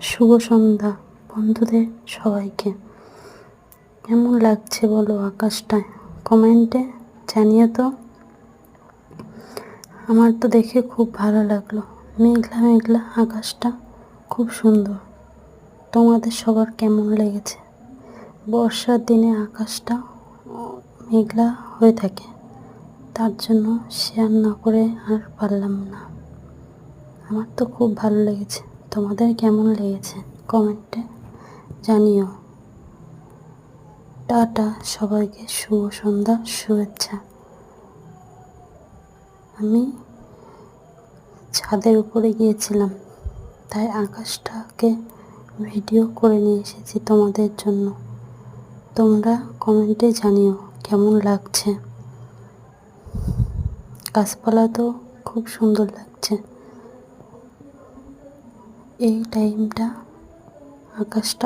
শুভ সন্ধ্যা বন্ধুদের সবাইকে। কেমন লাগছে বলো আকাশটায়, কমেন্টে জানিও তো। আমার তো দেখে খুব ভালো লাগলো, মেঘলা মেঘলা আকাশটা খুব সুন্দর। তোমাদের সবার কেমন লেগেছে? বর্ষার দিনে আকাশটা মেঘলা হয়ে থাকে, তার জন্য শেয়ার না করে আর পারলাম না। আমার তো খুব ভালো লেগেছে, তোমাদের কেমন লেগেছে কমেন্টে জানিও। টাটা, সবাইকে শুভ সন্ধ্যা শুভেচ্ছা। আমি ছাদের উপরে গিয়েছিলাম, তাই আকাশটাকে ভিডিও করে নিয়ে এসেছি তোমাদের জন্য। তোমরা কমেন্টে জানিও কেমন লাগছে। গাছপালা তো খুব সুন্দর লাগছে। এই টাইমটা আকাশটা